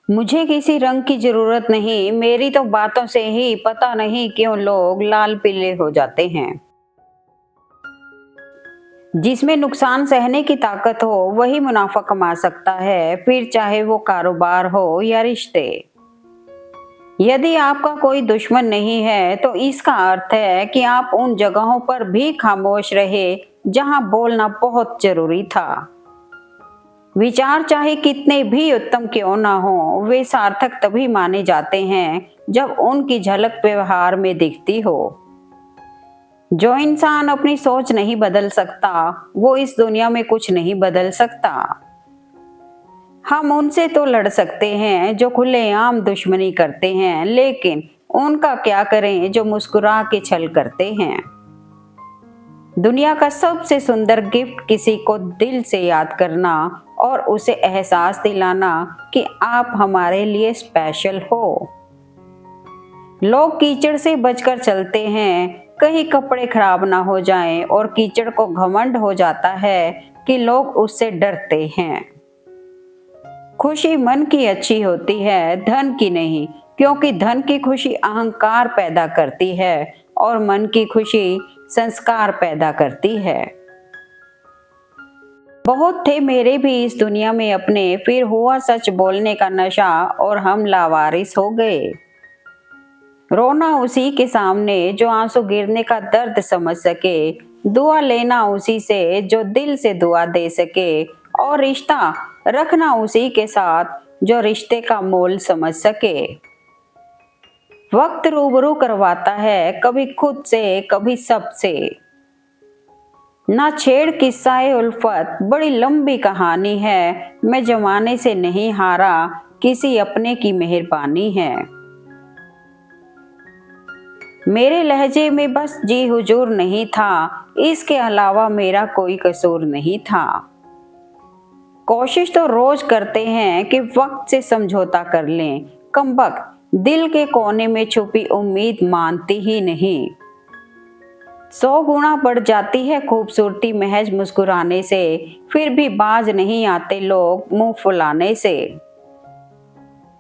मुझे किसी रंग की जरूरत नहीं, मेरी तो बातों से ही पता नहीं क्यों लोग लाल पीले हो जाते हैं। जिसमें नुकसान सहने की ताकत हो वही मुनाफा कमा सकता है, फिर चाहे वो कारोबार हो या रिश्ते। यदि आपका कोई दुश्मन नहीं है तो इसका अर्थ है कि आप उन जगहों पर भी खामोश रहे जहां बोलना बहुत जरूरी था। विचार चाहे कितने भी उत्तम क्यों ना हो, वे सार्थक तभी माने जाते हैं जब उनकी झलक व्यवहार में दिखती हो। जो इंसान अपनी सोच नहीं बदल सकता, वो इस दुनिया में कुछ नहीं बदल सकता। हम उनसे तो लड़ सकते हैं जो खुलेआम दुश्मनी करते हैं, लेकिन उनका क्या करें जो मुस्कुरा के छल करते हैं। दुनिया का सबसे सुंदर गिफ्ट किसी को दिल से याद करना और उसे एहसास दिलाना कि आप हमारे लिए स्पेशल हो। लोग कीचड़ से बचकर चलते हैं, कहीं कपड़े खराब ना हो जाएं, और कीचड़ को घमंड हो जाता है कि लोग उससे डरते हैं। खुशी मन की अच्छी होती है, धन की नहीं, क्योंकि धन की खुशी अहंकार पैदा करती है और मन की खुशी संस्कार पैदा करती है। बहुत थे मेरे भी इस दुनिया में अपने, फिर हुआ सच बोलने का नशा और हम लावारिस हो गए। रोना उसी के सामने जो आंसू गिरने का दर्द समझ सके, दुआ लेना उसी से जो दिल से दुआ दे सके, और रिश्ता रखना उसी के साथ जो रिश्ते का मोल समझ सके। वक्त रूबरू करवाता है, कभी खुद से कभी सबसे। ना छेड़ किस्सा उल्फत, बड़ी लंबी कहानी है, मैं जमाने से नहीं हारा, किसी अपने की मेहरबानी है। मेरे लहजे में बस जी हुजूर नहीं था, इसके अलावा मेरा कोई कसूर नहीं था। कोशिश तो रोज करते हैं कि वक्त से समझौता कर लें, कमबख्त दिल के कोने में छुपी उम्मीद मानती ही नहीं। 100 गुना बढ़ जाती है खूबसूरती महज मुस्कुराने से, फिर भी बाज नहीं आते लोग मुंह फुलाने से।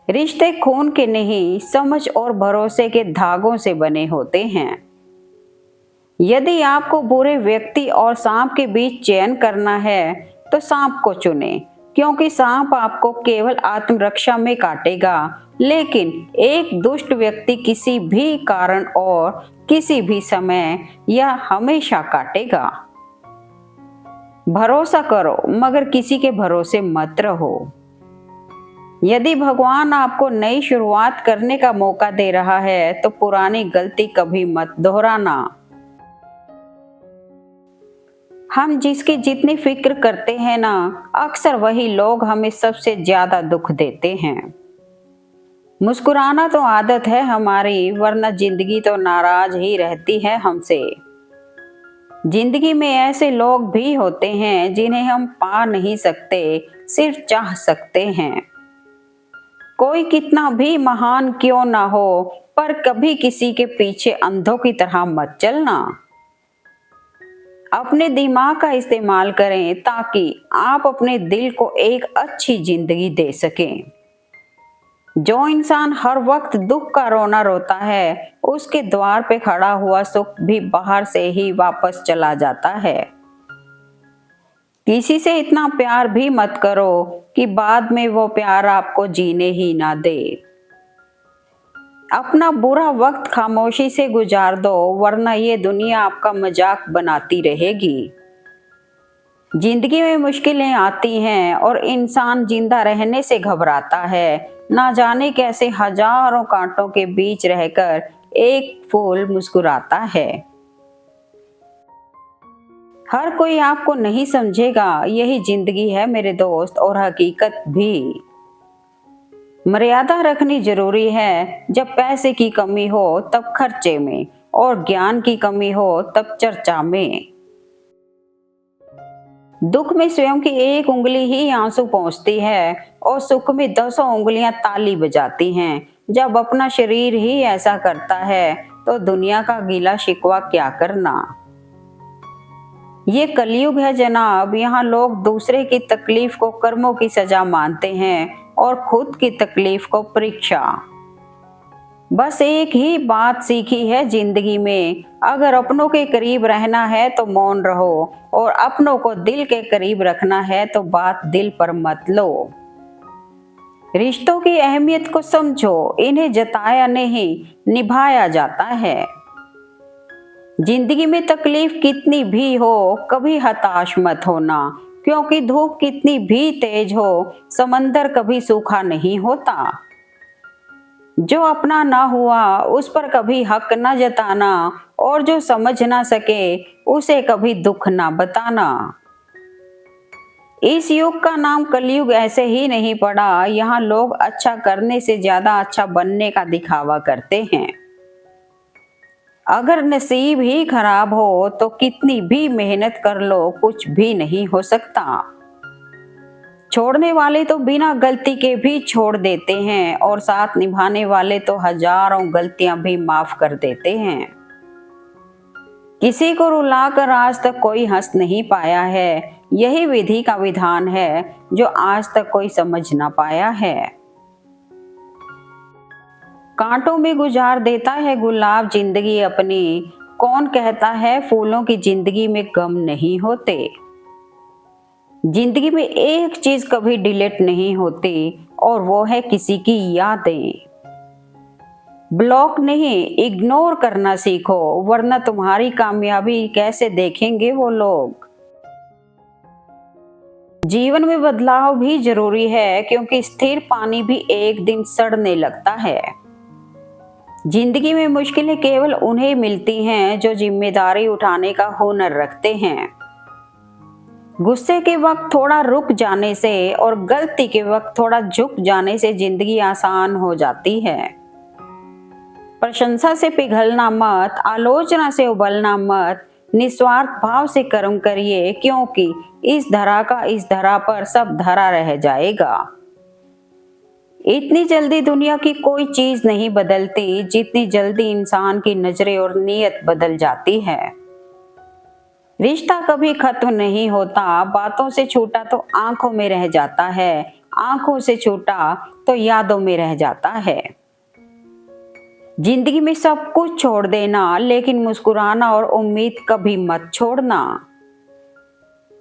रिश्ते खून के नहीं, समझ और भरोसे के धागों से बने होते हैं। यदि आपको बुरे व्यक्ति और सांप के बीच चयन करना है तो सांप को चुने, क्योंकि सांप आपको केवल आत्मरक्षा में काटेगा, लेकिन एक दुष्ट व्यक्ति किसी भी कारण और किसी भी समय या हमेशा काटेगा। भरोसा करो मगर किसी के भरोसे मत रहो। यदि भगवान आपको नई शुरुआत करने का मौका दे रहा है तो पुरानी गलती कभी मत दोहराना। हम जिसकी जितनी फिक्र करते हैं ना, अक्सर वही लोग हमें सबसे ज्यादा दुख देते हैं। मुस्कुराना तो आदत है हमारी, वरना जिंदगी तो नाराज ही रहती है हमसे। जिंदगी में ऐसे लोग भी होते हैं जिन्हें हम पा नहीं सकते, सिर्फ चाह सकते हैं। कोई कितना भी महान क्यों ना हो, पर कभी किसी के पीछे अंधों की तरह मत चलना। अपने दिमाग का इस्तेमाल करें ताकि आप अपने दिल को एक अच्छी जिंदगी दे सकें। जो इंसान हर वक्त दुख का रोना रोता है, उसके द्वार पे खड़ा हुआ सुख भी बाहर से ही वापस चला जाता है। किसी से इतना प्यार भी मत करो कि बाद में वो प्यार आपको जीने ही ना दे। अपना बुरा वक्त खामोशी से गुजार दो, वरना ये दुनिया आपका मजाक बनाती रहेगी। जिंदगी में मुश्किलें आती हैं और इंसान जिंदा रहने से घबराता है। ना जाने कैसे हजारों कांटों के बीच रहकर एक फूल मुस्कुराता है। हर कोई आपको नहीं समझेगा, यही जिंदगी है मेरे दोस्त, और हकीकत भी। मर्यादा रखनी जरूरी है, जब पैसे की कमी हो तब खर्चे में, और ज्ञान की कमी हो तब चर्चा में। दुख में स्वयं की एक उंगली ही आंसू पहुंचती है और सुख में 10 उंगलियां ताली बजाती हैं। जब अपना शरीर ही ऐसा करता है तो दुनिया का गीला शिकवा क्या करना। ये कलयुग है जनाब, यहाँ लोग दूसरे की तकलीफ को कर्मों की सजा मानते हैं, और खुद की तकलीफ को परीक्षा। बस एक ही बात सीखी है जिंदगी में, अगर अपनों के करीब रहना है तो मौन रहो, और अपनों को दिल के करीब रखना है तो बात दिल पर मत लो। रिश्तों की अहमियत को समझो, इन्हें जताया नहीं निभाया जाता है। जिंदगी में तकलीफ कितनी भी हो, कभी हताश मत होना, क्योंकि धूप कितनी भी तेज हो, समंदर कभी सूखा नहीं होता। जो अपना ना हुआ उस पर कभी हक न जताना, और जो समझ ना सके उसे कभी दुख ना बताना। इस युग का नाम कलयुग ऐसे ही नहीं पड़ा, यहाँ लोग अच्छा करने से ज्यादा अच्छा बनने का दिखावा करते हैं। अगर नसीब ही खराब हो तो कितनी भी मेहनत कर लो, कुछ भी नहीं हो सकता। छोड़ने वाले तो बिना गलती के भी छोड़ देते हैं, और साथ निभाने वाले तो हजारों गलतियां भी माफ कर देते हैं। किसी को रुलाकर आज तक कोई हंस नहीं पाया है, यही विधि का विधान है जो आज तक कोई समझ ना पाया है। कांटों में गुजार देता है गुलाब जिंदगी अपनी, कौन कहता है फूलों की जिंदगी में गम नहीं होते। जिंदगी में एक चीज कभी डिलीट नहीं होती, और वो है किसी की यादें। ब्लॉक नहीं, इग्नोर करना सीखो, वरना तुम्हारी कामयाबी कैसे देखेंगे वो लोग। जीवन में बदलाव भी जरूरी है, क्योंकि स्थिर पानी भी एक दिन सड़ने लगता है। जिंदगी में मुश्किलें केवल उन्हें मिलती हैं जो जिम्मेदारी उठाने का हुनर रखते हैं। गुस्से के वक्त थोड़ा रुक जाने से और गलती के वक्त थोड़ा झुक जाने से जिंदगी आसान हो जाती है। प्रशंसा से पिघलना मत, आलोचना से उबलना मत, निस्वार्थ भाव से कर्म करिए, क्योंकि इस धरा का इस धरा पर सब धरा रह जाएगा। इतनी जल्दी दुनिया की कोई चीज नहीं बदलती, जितनी जल्दी इंसान की नजरें और नीयत बदल जाती है। रिश्ता कभी खत्म नहीं होता, बातों से छूटा तो आंखों में रह जाता है, आंखों से छूटा तो यादों में रह जाता है। जिंदगी में सब कुछ छोड़ देना, लेकिन मुस्कुराना और उम्मीद कभी मत छोड़ना।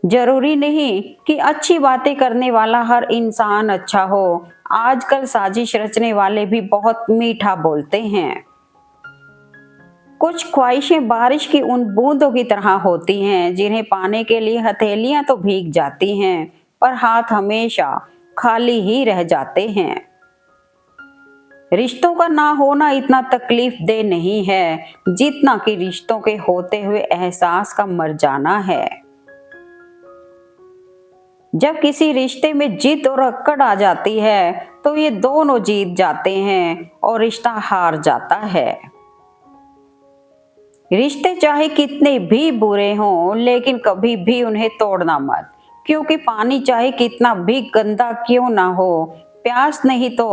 जरूरी नहीं कि अच्छी बातें करने वाला हर इंसान अच्छा हो, आजकल साजिश रचने वाले भी बहुत मीठा बोलते हैं। कुछ ख्वाहिशें बारिश की उन बूंदों की तरह होती हैं, जिन्हें पाने के लिए हथेलियां तो भीग जाती हैं, पर हाथ हमेशा खाली ही रह जाते हैं। रिश्तों का ना होना इतना तकलीफ दे नहीं है, जितना कि रिश्तों के होते हुए एहसास का मर जाना है। जब किसी रिश्ते में जिद और अक्कड़ आ जाती है, तो ये दोनों जीत जाते हैं और रिश्ता हार जाता है। रिश्ते चाहे कितने भी बुरे हों, लेकिन कभी भी उन्हें तोड़ना मत, क्योंकि पानी चाहे कितना भी गंदा क्यों ना हो, प्यास नहीं तो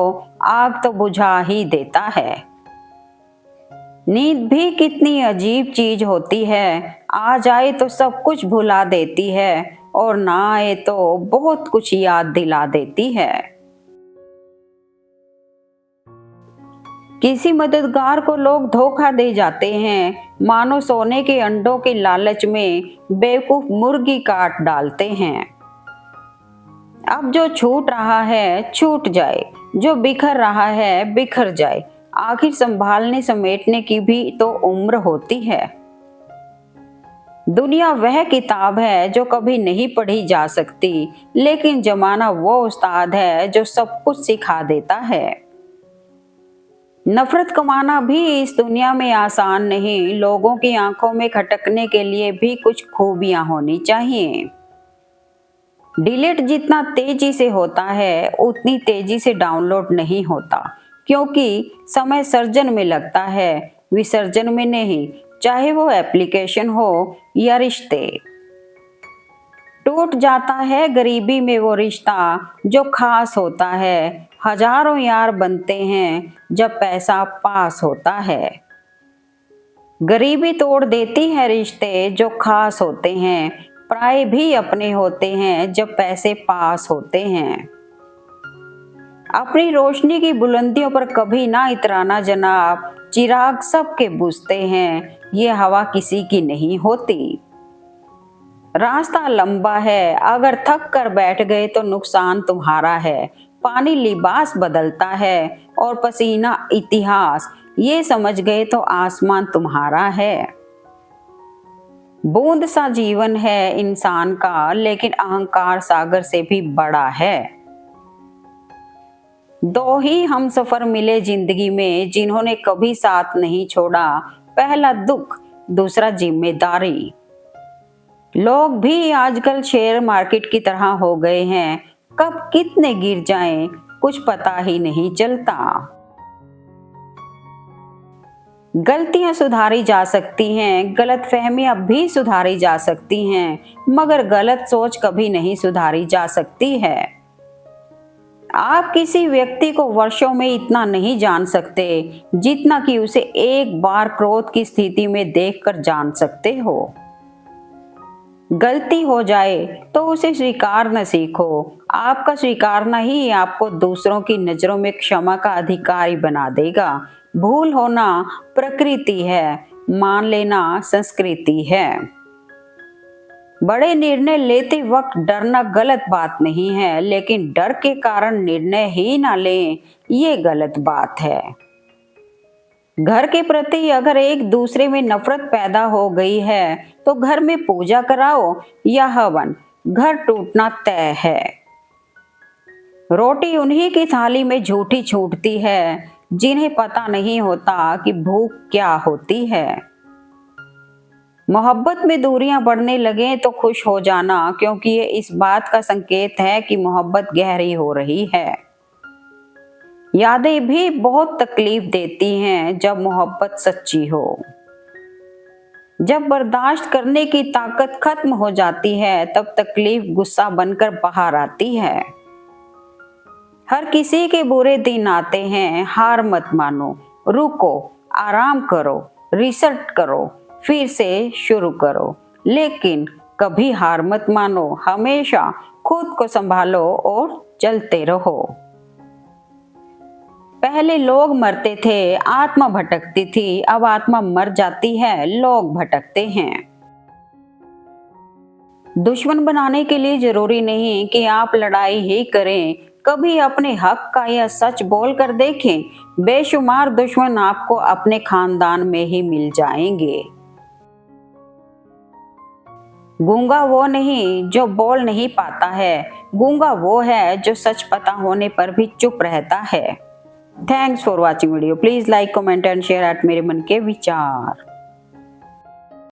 आग तो बुझा ही देता है। नींद भी कितनी अजीब चीज होती है, आ जाए तो सब कुछ भुला देती है, और ना आए तो बहुत कुछ याद दिला देती है। किसी मददगार को लोग धोखा दे जाते हैं, मानो सोने के अंडों के लालच में बेवकूफ मुर्गी काट डालते हैं। अब जो छूट रहा है छूट जाए, जो बिखर रहा है बिखर जाए, आखिर संभालने समेटने की भी तो उम्र होती है। दुनिया वह किताब है जो कभी नहीं पढ़ी जा सकती, लेकिन जमाना वो उस्ताद है जो सब कुछ सिखा देता है। नफरत कमाना भी इस दुनिया में आसान नहीं, लोगों की आंखों में खटकने के लिए भी कुछ खूबियां होनी चाहिए। डिलीट जितना तेजी से होता है, उतनी तेजी से डाउनलोड नहीं होता, क्योंकि समय सर्जन में लगता है, विसर्जन में नहीं, चाहे वो एप्लीकेशन हो या रिश्ते। टूट जाता है गरीबी में वो रिश्ता जो खास होता है, हजारों यार बनते हैं जब पैसा पास होता है। गरीबी तोड़ देती है रिश्ते जो खास होते हैं, पराए भी अपने होते हैं जब पैसे पास होते हैं। अपनी रोशनी की बुलंदियों पर कभी ना इतराना जनाब, चिराग सबके बुझते हैं, ये हवा किसी की नहीं होती। रास्ता लंबा है, अगर थक कर बैठ गए तो नुकसान तुम्हारा है। पानी लिबास बदलता है और पसीना इतिहास, ये समझ गए तो आसमान तुम्हारा है। बूंद सा जीवन है इंसान का, लेकिन अहंकार सागर से भी बड़ा है। दो ही हम सफर मिले जिंदगी में, जिन्होंने कभी साथ नहीं छोड़ा। पहला दुख, दूसरा जिम्मेदारी। लोग भी आजकल शेयर मार्केट की तरह हो गए हैं, कब कितने गिर जाएं कुछ पता ही नहीं चलता। गलतियां सुधारी जा सकती हैं, गलतफहमियां भी सुधारी जा सकती हैं, मगर गलत सोच कभी नहीं सुधारी जा सकती है। आप किसी व्यक्ति को वर्षों में इतना नहीं जान सकते जितना कि उसे एक बार क्रोध की स्थिति में देखकर जान सकते हो। गलती हो जाए तो उसे स्वीकारना सीखो। आपका स्वीकारना ही आपको दूसरों की नजरों में क्षमा का अधिकारी बना देगा। भूल होना प्रकृति है, मान लेना संस्कृति है। बड़े निर्णय लेते वक्त डरना गलत बात नहीं है, लेकिन डर के कारण निर्णय ही ना लें, ये गलत बात है। घर के प्रति अगर एक दूसरे में नफरत पैदा हो गई है तो घर में पूजा कराओ या हवन, घर टूटना तय है। रोटी उन्हीं की थाली में झूठी छूटती है जिन्हें पता नहीं होता कि भूख क्या होती है। मोहब्बत में दूरियां बढ़ने लगे तो खुश हो जाना, क्योंकि ये इस बात का संकेत है कि मोहब्बत गहरी हो रही है। यादें भी बहुत तकलीफ देती हैं जब मोहब्बत सच्ची हो। जब बर्दाश्त करने की ताकत खत्म हो जाती है तब तकलीफ गुस्सा बनकर बाहर आती है। हर किसी के बुरे दिन आते हैं, हार मत मानो, रुको, आराम करो, रिसेट करो, फिर से शुरू करो, लेकिन कभी हार मत मानो। हमेशा खुद को संभालो और चलते रहो। पहले लोग मरते थे, आत्मा भटकती थी, अब आत्मा मर जाती है, लोग भटकते हैं। दुश्मन बनाने के लिए जरूरी नहीं कि आप लड़ाई ही करें, कभी अपने हक का यह सच बोल कर देखें। बेशुमार दुश्मन आपको अपने खानदान में ही मिल जाएंगे। गूंगा वो नहीं जो बोल नहीं पाता है, गूंगा वो है जो सच पता होने पर भी चुप रहता है। Thanks for watching video. Please like, comment and share eight मेरे मन के विचार।